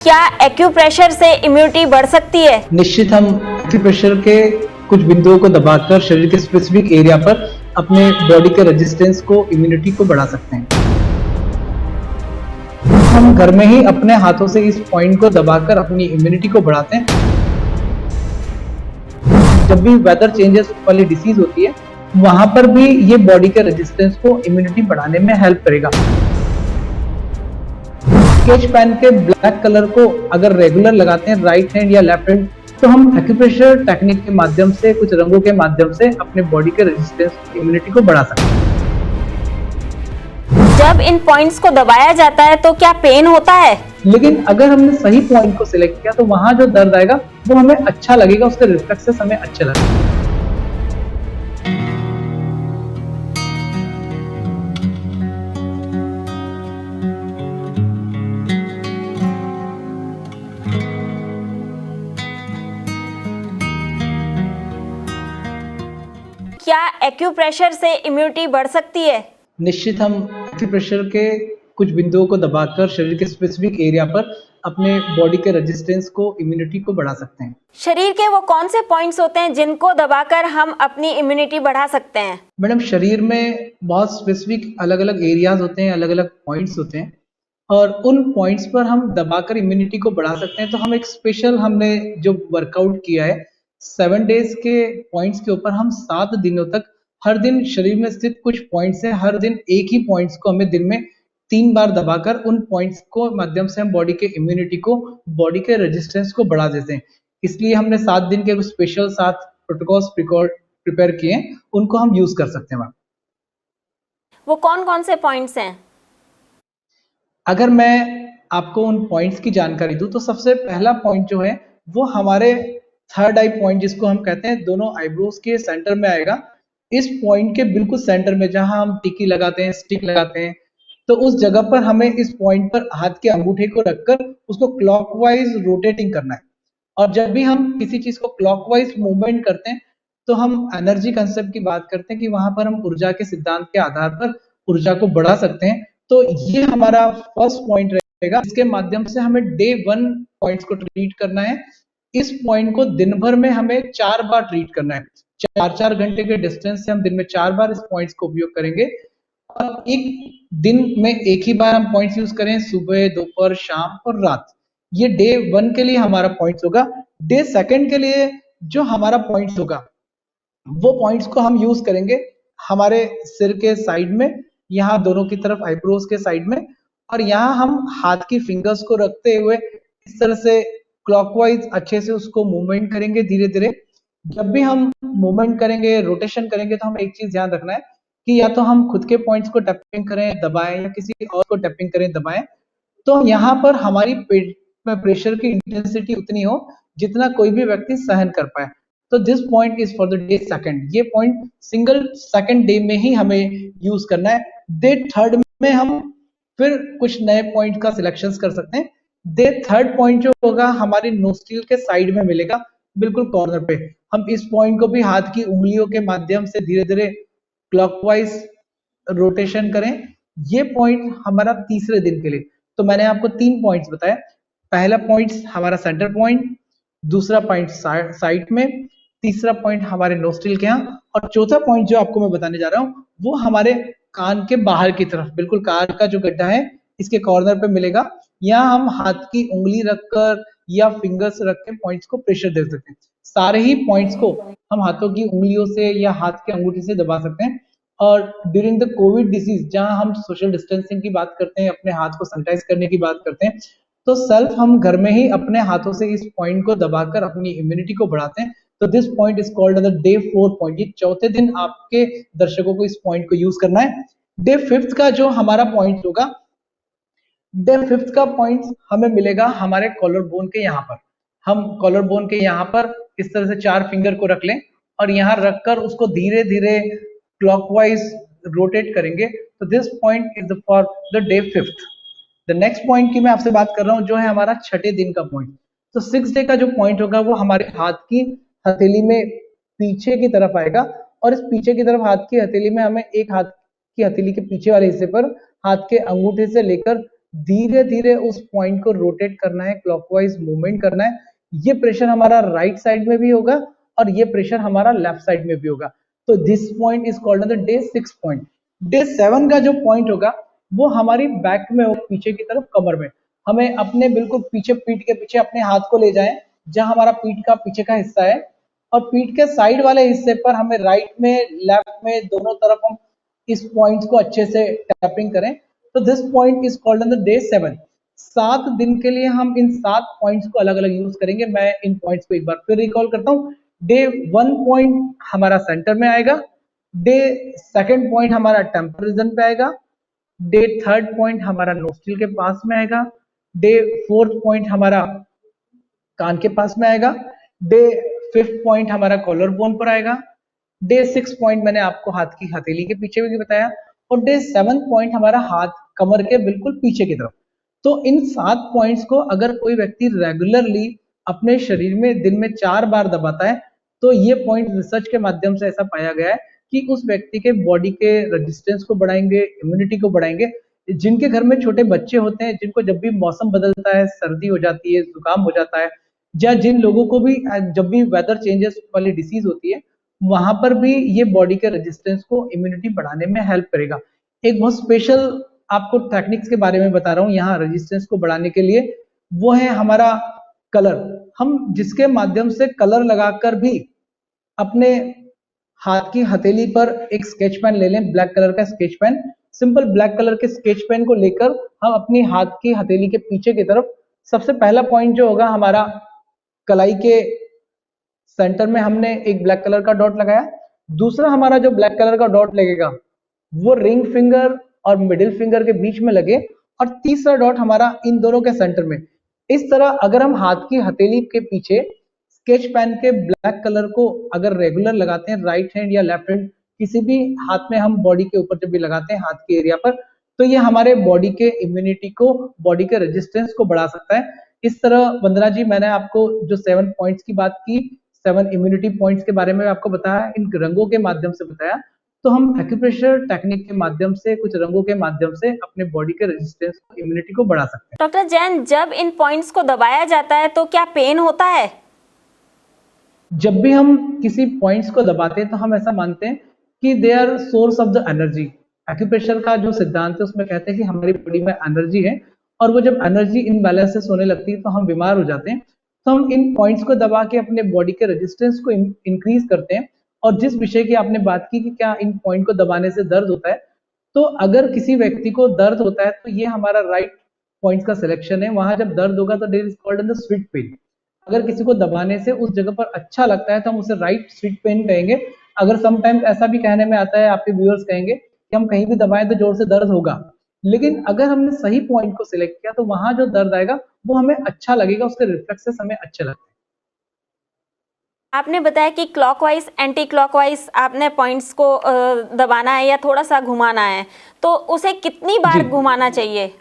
क्या एक्यूप्रेशर से इम्यूनिटी बढ़ सकती है? निश्चित हम एक्यूप्रेशर के कुछ बिंदुओं को दबाकर शरीर के स्पेसिफिक एरिया पर अपने बॉडी के रेजिस्टेंस को, इम्यूनिटी को बढ़ा सकते हैं। हम घर में ही अपने हाथों से इस पॉइंट को दबाकर अपनी इम्यूनिटी को बढ़ाते हैं। जब भी वेदर चेंजेस वाली डिसीज होती है, वहां पर भी ये बॉडी के रेजिस्टेंस को, इम्यूनिटी बढ़ाने में हेल्प करेगा। स्केच पेन के ब्लैक कलर को अगर रेगुलर लगाते हैं राइट हैंड या लेफ्ट हैंड, तो हम एक्यूप्रेशर टेक्निक के माध्यम से, कुछ रंगों के माध्यम से अपने बॉडी के रेजिस्टेंस, इम्यूनिटी को बढ़ा सकते हैं। जब इन पॉइंट्स को दबाया जाता है तो क्या पेन होता है? लेकिन अगर हमने सही पॉइंट को सिलेक्ट किया तो वहां जो दर्द आएगा वो हमें अच्छा लगेगा, उसके रिफ्लेक्सेस हमें अच्छे लगेंगे। क्या एक्यूप्रेशर से इम्यूनिटी बढ़ सकती है? निश्चित हम एक्यूप्रेशर के कुछ बिंदुओं को दबाकर शरीर के स्पेसिफिक एरिया पर अपने बॉडी के रेजिस्टेंस को, इम्यूनिटी को बढ़ा सकते हैं। शरीर के वो कौन से पॉइंट्स होते हैं जिनको दबाकर हम अपनी इम्यूनिटी बढ़ा सकते हैं? मैडम, शरीर में बहुत स्पेसिफिक अलग अलग एरियाज होते हैं, अलग अलग पॉइंट्स होते हैं, और उन पॉइंट्स पर हम दबाकर इम्यूनिटी को बढ़ा सकते हैं। तो हम एक स्पेशल, हमने जो वर्कआउट किया है 7 डेज के पॉइंट्स के ऊपर, हम 7 दिनों तक हर दिन शरीर में स्थित कुछ पॉइंट्स हैं, हर दिन एक ही पॉइंट्स को हमें दिन में 3 बार दबाकर उन पॉइंट्स को माध्यम से हम बॉडी के इम्यूनिटी को, बॉडी के रेजिस्टेंस को बढ़ा देते हैं। इसलिए हमने 7 दिन के कुछ स्पेशल 7 प्रोटोकॉल्स प्रिपेयर किए हैं, उनको हम यूज कर सकते हैं। वो कौन कौन से पॉइंट्स हैं? अगर मैं आपको उन पॉइंट्स की जानकारी दूं तो सबसे पहला पॉइंट जो है वो हमारे थर्ड आई पॉइंट, जिसको हम कहते हैं, दोनों आईब्रोज के सेंटर में आएगा। इस पॉइंट के बिल्कुल सेंटर में, जहां हम टिकी लगाते हैं, स्टिक लगाते हैं, तो उस जगह पर हमें इस पॉइंट पर हाथ के अंगूठे को रखकर उसको क्लॉकवाइज रोटेटिंग करना है। और जब भी हम किसी चीज को क्लॉकवाइज मूवमेंट करते हैं तो हम एनर्जी कंसेप्ट की बात करते हैं कि वहां पर हम ऊर्जा के सिद्धांत के आधार पर ऊर्जा को बढ़ा सकते हैं। तो ये हमारा फर्स्ट पॉइंट रहेगा। इसके माध्यम से हमें डे 1 पॉइंट्स को ट्रीट करना है। इस पॉइंट को दिन भर में हमें 4 बार ट्रीट करना है। 4-4 घंटे के डिस्टेंस से हम दिन में 4 बार इस पॉइंट्स को उपयोग करेंगे। और एक दिन में एक ही बार हम पॉइंट्स यूज करें, सुबह, दोपहर, शाम और रात। ये डे 1 के लिए हमारा पॉइंट्स होगा। डे 2 के लिए जो हमारा पॉइंट्स होगा, वो पॉइंट्स को हम यूज करेंगे हमारे सिर के साइड में, यहाँ दोनों की तरफ आईब्रोज के साइड में, और यहाँ हम हाथ की फिंगर्स को रखते हुए इस तरह से क्लॉकवाइज अच्छे से उसको मूवमेंट करेंगे धीरे धीरे। जब भी हम मूवमेंट करेंगे, रोटेशन करेंगे, तो हमें एक चीज ध्यान रखना है कि या तो हम खुद के पॉइंट्स को टैपिंग करें, दबाएं, या किसी और को टैपिंग करें, दबाएं, तो यहाँ पर हमारी पेट में प्रेशर की इंटेंसिटी उतनी हो जितना कोई भी व्यक्ति सहन कर पाए। तो this point is for the day 2। ये पॉइंट सिंगल 2nd डे में ही हमें यूज करना है। डे 3 में हम फिर कुछ नए पॉइंट का सिलेक्शन कर सकते हैं। डे 3 पॉइंट जो होगा हमारी नोस्ट्रिल के साइड में मिलेगा, बिल्कुल कॉर्नर पे। हम इस पॉइंट को भी हाथ की उंगलियों के माध्यम से धीरे धीरे क्लॉकवाइज रोटेशन करें। ये पॉइंट हमारा तीसरे दिन के लिए। तो मैंने आपको 3 पॉइंट्स बताया। पहला पॉइंट हमारा सेंटर पॉइंट, दूसरा पॉइंट साइड में, तीसरा पॉइंट हमारे नोस्ट्रिल के यहाँ, और चौथा पॉइंट जो आपको मैं बताने जा रहा हूँ वो हमारे कान के बाहर की तरफ, बिल्कुल कान का जो गड्ढा है इसके कॉर्नर पे मिलेगा। यहाँ हम हाथ की उंगली रखकर या फिंगर्स रख के पॉइंट्स को प्रेशर दे सकते हैं। सारे ही पॉइंट्स को हम हाथों की उंगलियों से या हाथ के अंगूठे से दबा सकते हैं। और ड्यूरिंग द कोविड डिसीज, जहां हम सोशल डिस्टेंसिंग की बात करते हैं, अपने हाथ को सैनिटाइज करने की बात करते हैं, तो सेल्फ हम घर में ही अपने हाथों से इस पॉइंट को दबाकर अपनी इम्यूनिटी को बढ़ाते हैं। तो this point is called the day 4 point. ये चौथे दिन आपके दर्शकों को इस पॉइंट को यूज करना है। डे 5 का जो हमारा पॉइंट होगा, डे 5 का पॉइंट हमें मिलेगा हमारे कॉलर बोन के यहाँ पर। हम कॉलर बोन के यहाँ पर इस तरह से 4 फिंगर को रख लें और यहाँ रखकर उसको धीरे धीरे क्लॉकवाइज रोटेट करेंगे। तो this point is for the day 5। The next point की मैं आपसे बात कर रहा हूँ जो है हमारा 6ठे दिन का पॉइंट। तो 6th डे का जो पॉइंट होगा वो हमारे हाथ की हथेली में पीछे की तरफ आएगा, और इस पीछे की तरफ हाथ की हथेली में हमें एक हाथ की हथेली के पीछे वाले हिस्से पर हाथ के अंगूठे से लेकर धीरे धीरे उस पॉइंट को रोटेट करना है, क्लॉकवाइज मूवमेंट करना है। ये प्रेशर हमारा राइट साइड में भी होगा और ये प्रेशर हमारा लेफ्ट साइड में भी होगा। तो this point is called the day 6 point. Day 7 का जो पॉइंट होगा वो हमारी बैक में होगा, पीछे की तरफ कमर में। हमें अपने बिल्कुल पीछे, पीठ के पीछे अपने हाथ को ले जाएं जहां हमारा पीठ का पीछे का हिस्सा है, और पीठ के साइड वाले हिस्से पर हमें राइट में लेफ्ट में दोनों तरफ हम इस पॉइंट को अच्छे से टैपिंग करें। तो this point is called the day 7। 7 दिन के लिए हम इन 7 पॉइंट्स को अलग अलग यूज करेंगे। मैं इन पॉइंट्स को एक बार फिर रिकॉल करता हूँ। डे 1 पॉइंट हमारा सेंटर में आएगा, डे 2 पॉइंट हमारा टेम्परल रीजन पे आएगा, डे 3 पॉइंट हमारा नोस्ट्रिल के पास में आएगा, डे 4 पॉइंट हमारा कान के पास में आएगा, डे 5 पॉइंट हमारा कॉलर बोन पर आएगा, डे 6 पॉइंट मैंने आपको हाथ की हथेली के पीछे भी बताया, और डे 7 पॉइंट हमारा हाथ कमर के बिल्कुल पीछे की तरफ। तो इन 7 पॉइंट्स को अगर कोई व्यक्ति रेगुलरली अपने शरीर में दिन में 4 बार दबाता है तो ये पॉइंट रिसर्च के माध्यम से ऐसा पाया गया है कि उस व्यक्ति के बॉडी के रेजिस्टेंस को बढ़ाएंगे, इम्यूनिटी को बढ़ाएंगे। जिनके घर में छोटे बच्चे होते हैं, जिनको जब भी मौसम बदलता है, सर्दी हो जाती है, जुकाम हो जाता है, या जिन लोगों को भी जब भी वेदर चेंजेस वाली डिसीज होती है, वहां पर भी ये बॉडी के रेजिस्टेंस को, इम्यूनिटी बढ़ाने में हेल्प करेगा। एक बहुत स्पेशल आपको टेक्निक्स के बारे में बता रहा हूँ यहाँ रेजिस्टेंस को बढ़ाने के लिए, वो है हमारा कलर। हम जिसके माध्यम से कलर लगाकर भी अपने हाथ की हथेली पर एक स्केच पेन ले लें, ब्लैक कलर का sketch pen, simple black colour के स्केच पेन को लेकर हम अपनी हाथ की हथेली के पीछे की तरफ, सबसे पहला पॉइंट जो होगा हमारा कलाई के सेंटर में हमने एक ब्लैक कलर का डॉट लगाया। दूसरा हमारा जो ब्लैक कलर का डॉट लगेगा वो रिंग फिंगर और मिडिल फिंगर के बीच में लगे, और तीसरा डॉट हमारा इन दोनों के सेंटर में। इस तरह अगर हम हाथ की हथेली के पीछे स्केच पेन के ब्लैक कलर को अगर रेगुलर लगाते हैं, राइट हैंड या लेफ्ट हैंड किसी भी हाथ में हम बॉडी के ऊपर जब भी लगाते हैं हाथ के एरिया पर, तो ये हमारे बॉडी के इम्यूनिटी को, बॉडी के रेजिस्टेंस को बढ़ा सकता है। इस तरह वंदना जी, मैंने आपको जो 7 पॉइंट्स की बात की, 7 इम्यूनिटी पॉइंट्स के बारे में आपको बताया, इन रंगों के माध्यम से बताया। तो हम एक्यूप्रेशर टेक्निक के माध्यम से, कुछ रंगों के माध्यम से अपने बॉडी के रेजिस्टेंस को, इम्यूनिटी को बढ़ा सकते हैं। डॉक्टर जैन, जब इन पॉइंट्स को दबाया जाता है तो क्या पेन होता है? जब भी हम किसी पॉइंट्स को दबाते हैं तो हम ऐसा मानते हैं कि they are source of the energy. Acupressure का जो सिद्धांत है उसमें कहते हैं कि हमारी बॉडी में एनर्जी है, और वो जब एनर्जी इनबैलेंसेस होने लगती है तो हम बीमार हो जाते हैं। तो हम इन पॉइंट्स को दबा के अपने बॉडी के रेजिस्टेंस को इंक्रीज करते हैं। और जिस विषय की आपने बात की कि क्या इन पॉइंट को दबाने से दर्द होता है, तो अगर किसी व्यक्ति को दर्द होता है तो ये हमारा राइट पॉइंट्स का सिलेक्शन है। वहां जब दर्द होगा तो there is called the sweet pain. अगर किसी को दबाने से उस जगह पर अच्छा लगता है तो हम उसे राइट स्वीट पेन कहेंगे। अगर समटाइम्स ऐसा भी कहने में आता है, आपके व्यूअर्स कहेंगे कि हम कहीं भी दबाएं तो जोर से दर्द होगा, लेकिन अगर हमने सही पॉइंट को सिलेक्ट किया तो वहां जो दर्द आएगा वो हमें अच्छा लगेगा, उसके रिफ्लेक्सेस हमें अच्छे लगते हैं। आपने बताया कि क्लॉकवाइज, एंटी क्लॉकवाइज आपने पॉइंट्स को दबाना है या थोड़ा सा घुमाना है, तो उसे कितनी बार घुमाना चाहिए?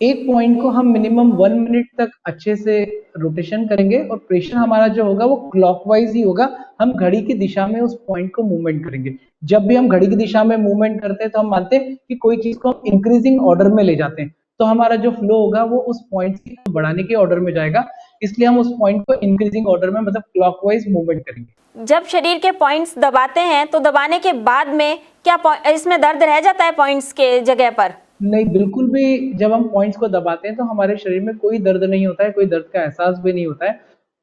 एक पॉइंट को हम मिनिमम 1 मिनट तक अच्छे से रोटेशन करेंगे, और प्रेशर हमारा जो होगा वो क्लॉकवाइज ही होगा। हम घड़ी की दिशा में उस पॉइंट को मूवमेंट करेंगे। जब भी हम घड़ी की दिशा में मूवमेंट करते हैं तो हम मानते हैं कि कोई चीज को हम इंक्रीजिंग ऑर्डर में ले जाते हैं, तो हमारा जो फ्लो होगा वो उस पॉइंट को बढ़ाने के ऑर्डर में जाएगा। इसलिए हम उस पॉइंट को इंक्रीजिंग ऑर्डर में, मतलब क्लॉकवाइज मूवमेंट करेंगे। जब शरीर के पॉइंट्स दबाते हैं तो दबाने के बाद में क्या इसमें दर्द रह जाता है पॉइंट्स के जगह पर? नहीं, बिल्कुल भी। जब हम पॉइंट्स को दबाते हैं तो हमारे शरीर में कोई दर्द नहीं होता है, कोई दर्द का एहसास भी नहीं होता है।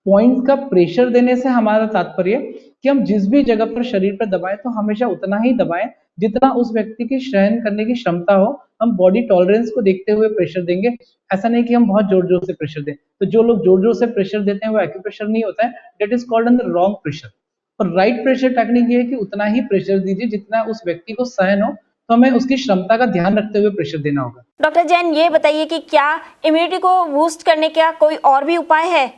पॉइंट्स का प्रेशर देने से हमारा तात्पर्य कि हम जिस भी जगह पर शरीर पर दबाएं तो हमेशा उतना ही दबाएं जितना उस व्यक्ति की सहन करने की क्षमता हो। हम बॉडी टॉलरेंस को देखते हुए प्रेशर देंगे, ऐसा नहीं कि हम बहुत जोर जोर से प्रेशर दें। तो जो लोग जोर जोर से प्रेशर देते हैं वो एक्यूप्रेशर नहीं होता है, that is called the wrong pressure. और राइट प्रेशर टेक्निक ये है कि उतना ही प्रेशर दीजिए जितना उस व्यक्ति को सहन हो, तो हमें उसकी क्षमता का ध्यान रखते हुए प्रेशर देना होगा। डॉक्टर जैन, ये बताइए कि क्या इम्यूनिटी को बूस्ट करने का कोई और भी उपाय है?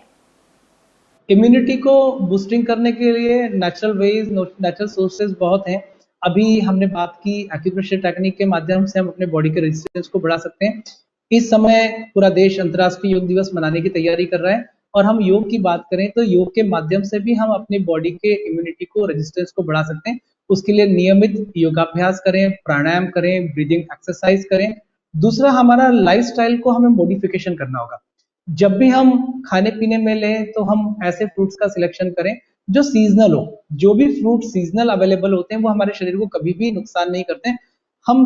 इम्यूनिटी को बूस्टिंग करने के लिए नेचुरल वेज, नेचुरल सोर्सेज बहुत हैं। अभी हमने बात की एक्यूप्रेशर टेक्निक के माध्यम से हम अपने बॉडी के रेजिस्टेंस को बढ़ा सकते हैं। इस समय पूरा देश अंतर्राष्ट्रीय योग दिवस मनाने की तैयारी कर रहा है, और हम योग की बात करें तो योग के माध्यम से भी हम अपनी बॉडी के इम्यूनिटी को, रेजिस्टेंस को बढ़ा सकते हैं। उसके लिए नियमित योगाभ्यास करें, प्राणायाम करें, ब्रीदिंग एक्सरसाइज करें, दूसरा, हमारा लाइफस्टाइल को हमें मॉडिफिकेशन करना होगा। जब भी हम खाने पीने में लें तो हम ऐसे फ्रूट्स का सिलेक्शन करें जो सीजनल हो। जो भी फ्रूट सीजनल अवेलेबल होते हैं वो हमारे शरीर को कभी भी नुकसान नहीं करते हैं। हम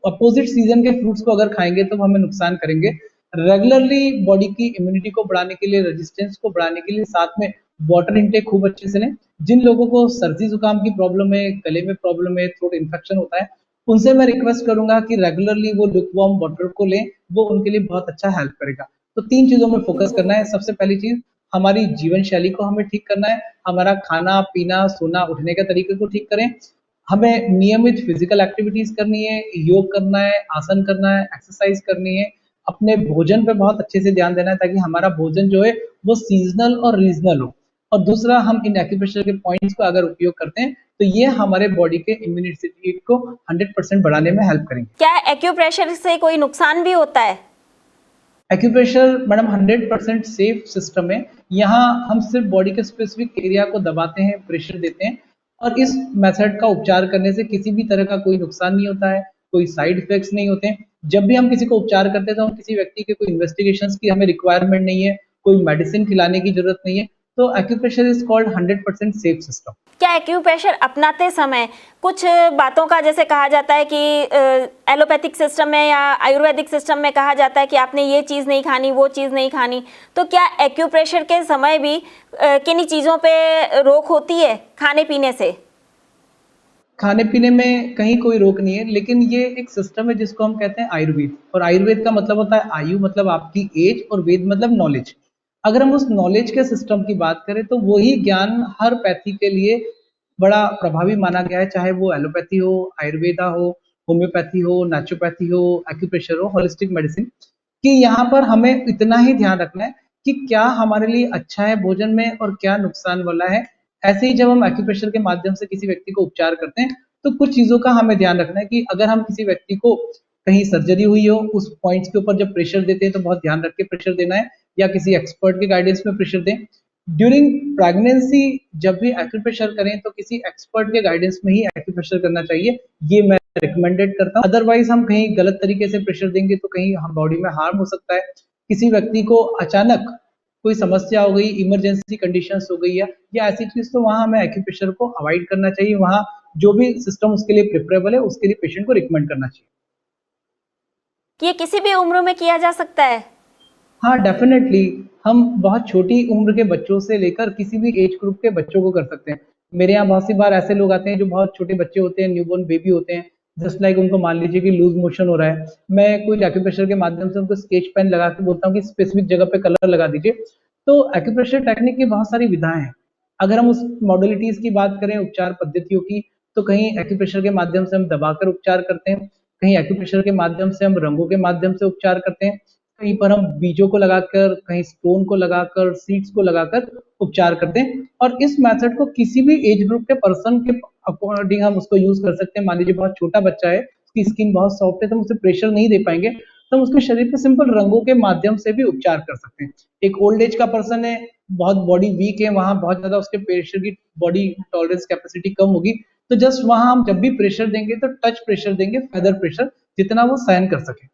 अपोजिट सीजन के फ्रूट्स को अगर खाएंगे तो वो हमें नुकसान करेंगे। रेगुलरली बॉडी की इम्यूनिटी को बढ़ाने के लिए, रेजिस्टेंस को बढ़ाने के लिए साथ में वाटर इनटेक खूब अच्छे से लें। जिन लोगों को सर्दी जुकाम की प्रॉब्लम है, गले में प्रॉब्लम है, थ्रोट इन्फेक्शन होता है, उनसे मैं रिक्वेस्ट करूंगा कि रेगुलरली वो लुकवार्म वाटर को लें, वो उनके लिए बहुत अच्छा हेल्प करेगा। तो 3 चीजों में फोकस करना है। सबसे पहली चीज, हमारी जीवन शैली को हमें ठीक करना है। हमारा खाना पीना, सोना, उठने के तरीके को ठीक करें। हमें नियमित फिजिकल एक्टिविटीज करनी है, योग करना है, आसन करना है, एक्सरसाइज करनी है। अपने भोजन पे बहुत अच्छे से ध्यान देना है ताकि हमारा भोजन जो है वो सीजनल और रीजनल हो। और दूसरा, हम इन एक्यूप्रेशर के पॉइंट्स को अगर उपयोग करते हैं तो ये हमारे बॉडी के इम्यूनिटी को 100% बढ़ाने में हेल्प करेंगे। क्या एक्यूप्रेशर से कोई नुकसान भी होता है? एक्यूप्रेशर मैडम 100% सेफ सिस्टम है। यहाँ हम सिर्फ बॉडी के स्पेसिफिक एरिया को दबाते हैं, प्रेशर देते हैं, और इस मेथड का उपचार करने से किसी भी तरह का कोई नुकसान नहीं होता है, कोई साइड इफेक्ट्स नहीं होते हैं। जब भी हम किसी को उपचार करते हैं तो हम किसी व्यक्ति के कोई इन्वेस्टिगेशंस की हमें रिक्वायरमेंट नहीं है, कोई मेडिसिन खिलाने की जरूरत नहीं है। तो acupressure is called 100% safe system. क्या एक्यूप्रेशर अपनाते समय कुछ बातों का, जैसे कहा जाता है कि एलोपैथिक सिस्टम में या आयुर्वेदिक सिस्टम में कहा जाता है कि आपने ये चीज़ नहीं खानी, वो चीज़ नहीं खानी, तो क्या एक्यूप्रेशर के समय भी किन्हीं चीज़ों पे रोक होती है खाने पीने से? खाने पीने में कहीं कोई रोक नहीं है, लेकिन ये एक सिस्टम है जिसको हम कहते हैं आयुर्वेद। और आयुर्वेद का मतलब होता है आयु मतलब आपकी एज, और वेद मतलब नॉलेज। अगर हम उस नॉलेज के सिस्टम की बात करें तो वही ज्ञान हर पैथी के लिए बड़ा प्रभावी माना गया है, चाहे वो एलोपैथी हो, आयुर्वेदा हो, होम्योपैथी हो, नेचुरोपैथी हो, एक्यूप्रेशर हो, होलिस्टिक मेडिसिन, कि यहाँ पर हमें इतना ही ध्यान रखना है कि क्या हमारे लिए अच्छा है भोजन में और क्या नुकसान वाला है। ऐसे ही जब हम एक्यूप्रेशर के माध्यम से किसी व्यक्ति को उपचार करते हैं तो कुछ चीजों का हमें ध्यान रखना है कि अगर हम किसी व्यक्ति को, कहीं सर्जरी हुई हो, उस पॉइंट्स के ऊपर जब प्रेशर देते हैं तो बहुत ध्यान रख के प्रेशर देना है, या किसी एक्सपर्ट के गाइडेंस में प्रेशर दें। ड्यूरिंग प्रेगनेंसी जब भी एक्यूप्रेशर करें तो किसी एक्सपर्ट के गाइडेंस में ही एक्यूप्रेशर करना चाहिए, ये मैं रिकमेंडेड करता हूँ। अदरवाइज हम कहीं गलत तरीके से प्रेशर देंगे तो कहीं हम बॉडी में हार्म हो सकता है। किसी व्यक्ति को अचानक कोई समस्या हो गई, इमरजेंसी कंडीशंस हो गई या ऐसी चीज, तो वहां हमें एक्यूप्रेशर को अवॉइड करना चाहिए। वहां जो भी सिस्टम उसके लिए प्रिफरेबल है उसके लिए पेशेंट को रिकमेंड करना चाहिए। ये किसी भी उम्र में किया जा सकता है? हाँ, डेफिनेटली। हम बहुत छोटी उम्र के बच्चों से लेकर किसी भी एज ग्रुप के बच्चों को कर सकते हैं। मेरे यहाँ बहुत सी बार ऐसे लोग आते हैं जो बहुत छोटे बच्चे होते हैं, न्यूबॉर्न बेबी होते हैं, जस्ट लाइक उनको मान लीजिए कि लूज मोशन हो रहा है, मैं कोई एक्यूप्रेशर के माध्यम से उनको स्केच पेन लगा के बोलता हूँ कि स्पेसिफिक जगह पे कलर लगा दीजिए। तो एक्यूप्रेशर टेक्निक की बहुत सारी विधाएं हैं। अगर हम उस मॉडलिटीज की बात करें, उपचार पद्धतियों की, तो कहीं एक्यूप्रेशर के माध्यम से हम दबाकर उपचार करते हैं, कहीं एक्यूप्रेशर के माध्यम से हम रंगों के माध्यम से उपचार करते हैं, कहीं पर हम बीजों को लगाकर, कहीं स्टोन को लगाकर, सीड्स को लगाकर उपचार करते हैं। और इस मेथड को किसी भी एज ग्रुप के पर्सन के अकॉर्डिंग हम उसको यूज कर सकते हैं। मान लीजिए बहुत छोटा बच्चा है, उसकी स्किन बहुत सॉफ्ट है, तो हम उसे प्रेशर नहीं दे पाएंगे, तो हम उसके शरीर पे सिंपल रंगों के माध्यम से भी उपचार कर सकते हैं। एक ओल्ड एज का पर्सन है, बहुत बॉडी वीक है, वहां बहुत ज्यादा उसके प्रेशर की बॉडी टॉलरेंस कैपेसिटी कम होगी, तो जस्ट वहां हम जब भी प्रेशर देंगे तो टच प्रेशर देंगे, फेदर प्रेशर, जितना वो सहन कर सके।